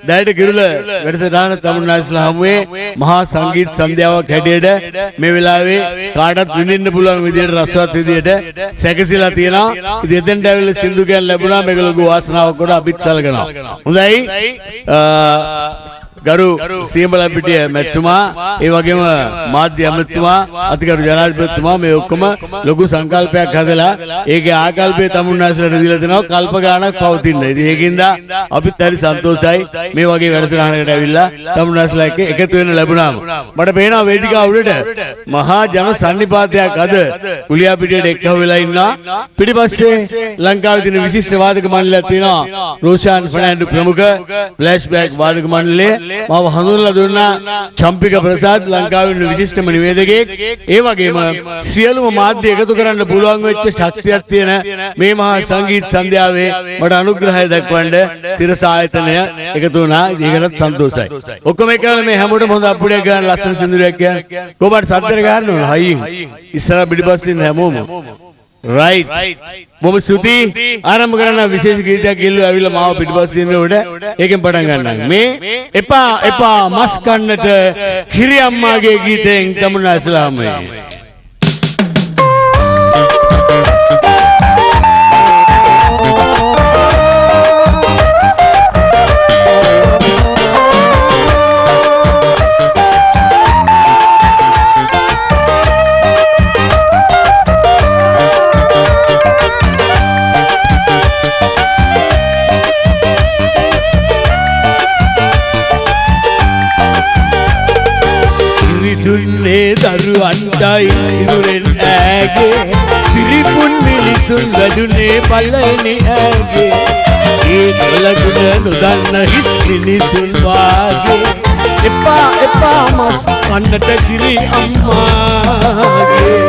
දැයට කිරුල වැඩසටහන තමුන්නාස්ලා හමුවේ මහා සංගීත සන්ධ්‍යාවක් හැටියට මේ වෙලාවේ කාටත් විඳින්න පුළුවන් විදියට රසවත් විදියට සැකසීලා තියෙනවා. ඉතින් එතෙන්ට ඇවිල්ලා සින්දු කියන්න ලැබුණා. මේක ලොකු වාසනාවක් කොට අපිත් සලකනවා. හොඳයි. ගරු සියඹලපිටිය මැතිතුමා ඒ වගේම මාධ්‍ය අමාත්‍යතුමා අතිගරු ජනාධිපතිතුමා මේ ඔක්කොම ලොකු සංකල්පයක් හදලා ඒකේ ආකල්පය තමුන්නාස්ලට දීලා දෙනවා කල්ප ගාණක් පවතින. ඉතින් ඒකින්ද අපිත් හරි සන්තෝෂයි මේ වගේ වැඩසටහනකට ඇවිල්ලා තමුන්නාස්ලා එක්ක එකතු වෙන්න ලැබුණාම. මට පේනවා වේදිකාව උඩට මහා ජන සන්නිපාතයක් අද කුලියාපිටියට එක්කව වෙලා ඉන්නවා. පිටිපස්සේ ලංකාවේ තියෙන විශිෂ්ට වාදක මණ්ඩලයක් තියෙනවා. රෝෂාන් ෆර්නෑන්ඩෝ ප්‍රමුඛ ෆ්ලෑෂ්බැක් වාදක මණ්ඩලය මාව හඳුන්වලා දුන්නා චම්පික ප්‍රසාද් ලංකාවේ විශිෂ්ටම නිවේදකයෙක්. ඒ වගේම සියලුම මාධ්‍ය එකතු කරන්න පුළුවන් වෙච්ච ශක්තියක් තියෙන මේ මහා සංගීත සන්ධ්‍යාවේ මට අනුග්‍රහය දක්වන්න තිරස ආයතනය එකතු වුණා. ඒකටත් සන්තෝෂයි. ඔක්කොම එකම මේ හැමෝටම හොඳ අප්පුඩියක් ගන්න ලස්සන සින්දුරයක් කියන්නේ. කොහොමද සද්දර ගන්න ඕන හයියෙන්. ඉස්සරහ පිටිපස්සෙන් හැමෝම. right බොහොම ස්තුතියි. ආරම්භ කරන විශේෂ ගීතයක් ඉල්ලුවා ඇවිල්ලා මාව පිටිපස්සේ ඉන්න උඩ ඒකෙන් පටන් ගන්නවා. මේ එපා එපා මස් කන්නට කිරි අම්මාගේ ගීතයෙන් තමුන්නාස්ලාමයි. දරුවන්ටයි ඉරුරෙන් ඈගේ පිරිපුන් මිනිසුන් වැඩුනේ පල්ලෙනි ඈගේ ඒ කලගුණ නොදන්න හිස් මිනිසුන් වාගේ එපා එපා මස් කන්නට කිරි අම්මාගේ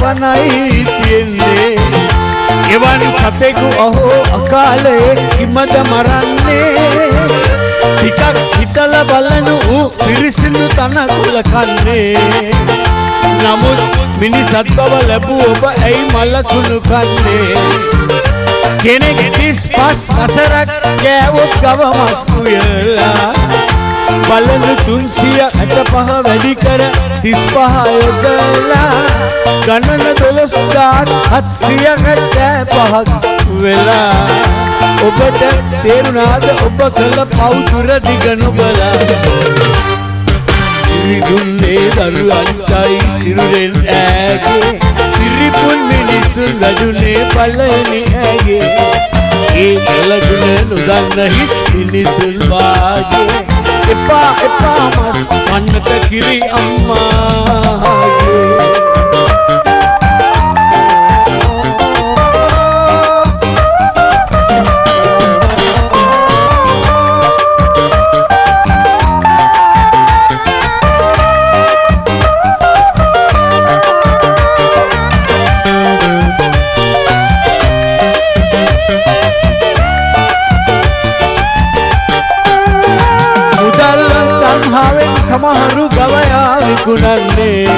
පනයි තියන්නේ එවන් සතෙකු අහෝ අකාලේ කිමද මරන්නේ ටිකක් හිතලා බලනු ඌ පිරිසිදු තනකොළ කන්නේ නමුත් මිනිසත් බව ලැබූ ඔබ ඇයි මලකුණු කන්නේ කෙනෙක් 35 වසරක් ගෑවොත් ගව මස් උයලා බලනු 365 වැඩි කර 35 යොදලා ගණන 12775ක් වෙලා ඔබට තේරුණාද ඔබ කළ පවුතුර දිග නොබලා ඉරිදුන්නේ දරුවන්ටයි සිරුරෙන් ඈගේ පිරිපුන් මිනිසුන් වැඩුනේ පල්ලෙනි ඈගේ ඒ කලගුණ නොදන්න හිස් මිනිසුන් වාගේ එපා එපා මස් කන්නට කිරි අම්මාගේ සමහරු ගවයා විකුණන්නේ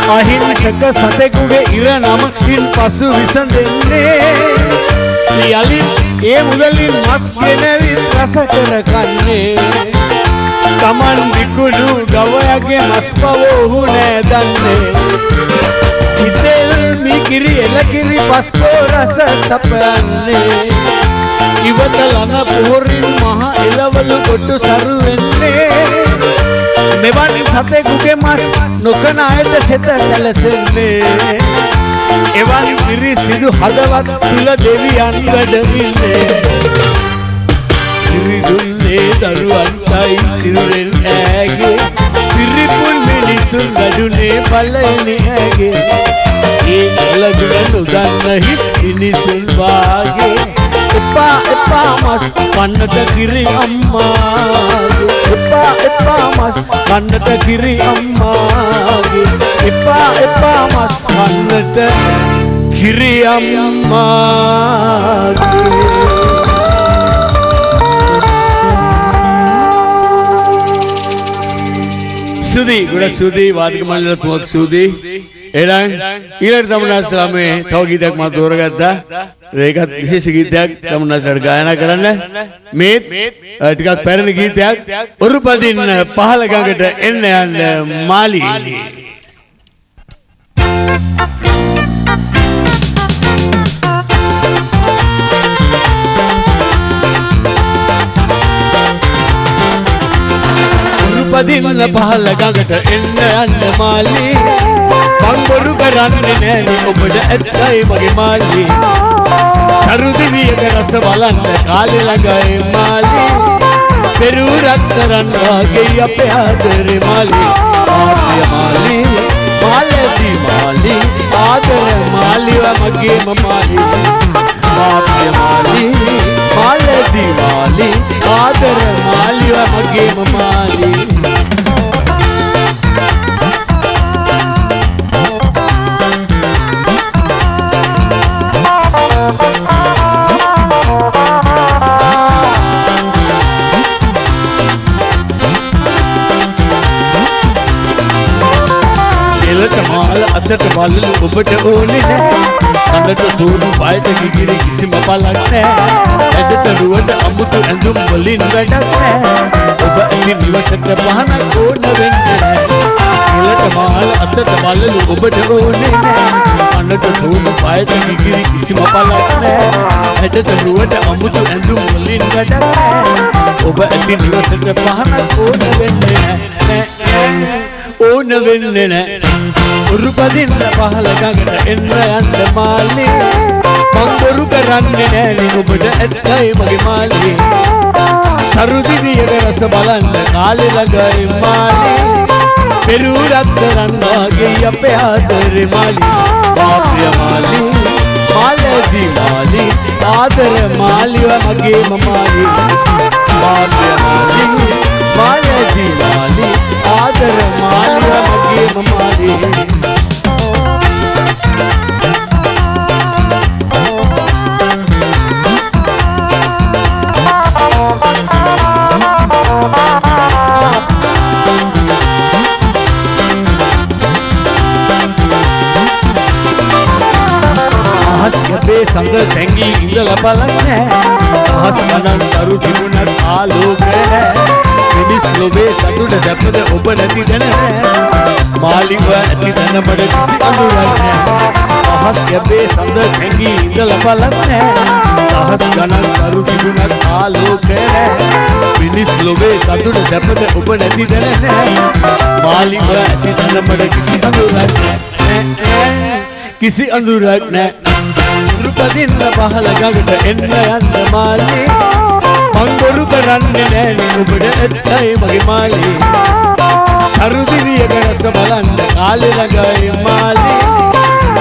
අහිංසක සතෙකුගේ ඉරණමකින් පසු විසඳෙන්නේ යලි ඒ මුදලින් මස් ගෙනවිත් රස කර කන්නේ තමන් විකුණු ගවයාගේ මස් පව ඔහු නෑ දන්නේ හිතෙල් මිකිරි එලකිරි පස්කෝ රස සපයන්නේ ඉවත ලන පොහොරින් මහ එළවලු කොටු සරු වෙන්නේ මෙවන් සතෙකුගේ මස් නොකන අයට සෙත සැලසෙන්නේ එවන් පිරිසිදු හදවත් තුල දෙවියන් වැඩින්නේ ඉරිදුන්නේ දරුවන්ටයි සිරුරෙන් ඈගේ පිරිපුන් මිනිසුන් වැඩුනේ පල්ලෙනි ඈගේ ඒ කලගුණ නොදන්න හිස් මිනිසුන් වාගේ එපා එපා මස් කන්නට කිරි අම්මාගේ එපා මස් කන්නට කිරි අම්මාගේ එපා මස් කන්නට කිරි අම්මාගේ සුදී ගොඩක් සුදී වාදික මණ්ඩල තුමක් සුදී එහෙනම් ඊළඟ තමුන්නාස්ලාමේ තව ගීතයක් මම තෝරගත්තා ඒකත් විශේෂ ගීතයක් තමුන්නාස්ලාට ගායනා කරන්න මේ ටිකක් පැරණි ගීතයක් උරුපදින්න පහළ ගඟට එන්න යන්න මාලි උරුපදින්න පහළ ගඟට එන්න යන්න මාලි බංගොරු කරන්නේ නෑනේ ඔබට ඇත්තයි මගේ මාළි සරුදිවියක රස බලන්න කාලේ ළඟයි මාළි පෙරූ රත්තරන් වගේ අපේ ආදරේ මාළි ආර්ය මාළි මාළදී මාළි ආදර මාළිව මගේම මාළි ආර්ය මාළි මාළදී මාළි ආදර මාළිව මගේම මාළි අතට බලලු ඔබට ඕනේ නෑ කනට සූදු පායට කිකිරි කිසිම බලක් නෑ ඇදට රුවට අමුතු ඇඳුම් වලින් වැඩක් නෑ ඔබ ඇති නිවසට පහනක් ඕන වෙන්නේ නෑ එලට මාල අතට බලලු ඔබට ඕනේ නෑ කනට සූදු පායට කිකිරි කිසිම බලක් නෑ ඇදට රුවට අමුතු ඇඳුම් වලින් වැඩක් නෑ ඔබ ඇති නිවසට පහනක් ඕන වෙන්නේ නෑ ඕන වෙන්නේ නෑ උරුපදින්න පහළ ගඟට එන්න යන්න මාළි බංගොරු කරන්නේ නෑනේ ඔබට ඇත්තයි මගේ මාළි සරුදිවියක රස බලන්න කාලේ ළඟයි මාළි පෙරූ රත්තරන් වගේ අපේ ආදරේ මාළි පාප්‍රිය මාළි මාළදී මාළි ආදර මාළිව මගේම මාළි පාප්‍රිය මාළි මාළදී මාළි ආදර මාළිව මගේම මාළි අපේ සංග සැඟී ඉඳලා බලන්නේ අහස් ගණන් කරු තිබුණත් ආලෝකය මිනිස් ලෝභේ සතුට දැපද ඔබ නැති දැන මාලිව ඇති දැන මඩ කිසි අඳුරක් නෑ අහස් අපේ සංග සැඟී ඉඳලා බලන්නේ අහස් ගණන් කරු තිබුණත් ආලෝකය මිනිස් ලෝභේ සතුට දැපද ඔබ නැති දැන මාලිව ඇති දැන මඩ කිසි අඳුරක් නෑ කිසි අඳුරක් නෑ උරුපදින්න පහළ ගඟට එන්න යන්න මාළි බංගොරු කරන්නේ නෑනේ ඔබට ඇත්තයි මගේ මාළි සරුදිවියක රස බලන්න කාලේ ළඟයි මාළි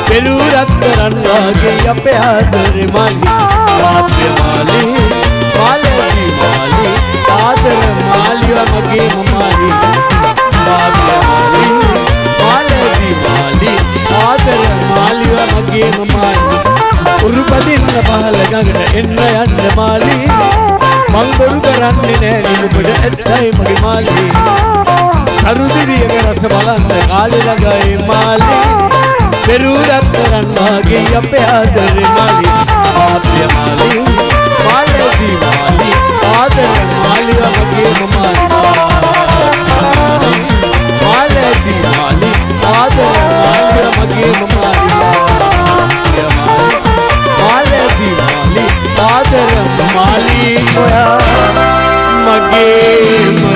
පෙරූ රත්තරන් වගේ අපේ ආදරේ මාළි පාප්‍රිය මාළි මාළදී මාළි ආදර මාළිව මගේම මාළි පාප්‍රිය මාළි මාළදී මාළි ආදර මාළිව මගේම මාළි උරුපදින්න පහළ ගඟට එන්න යන්න මාළි බංගොරු කරන්නේ නෑනේ ඔබට ඇත්තයි මගේ මාළි සරුදිවියක රස බලන්න කාලේ ළඟයි මාළි පෙරූ රත්තරන් වගේ අපේ ආදරේ මාළි පාප්‍රිය මාළි මාළදී මාළි ආදර මාළිව මගේම මාළි මාළදී මාළි ආදර මාළිව මගේම මාළි මාළදී මාළි ආදර මාළි ඔයා මගේම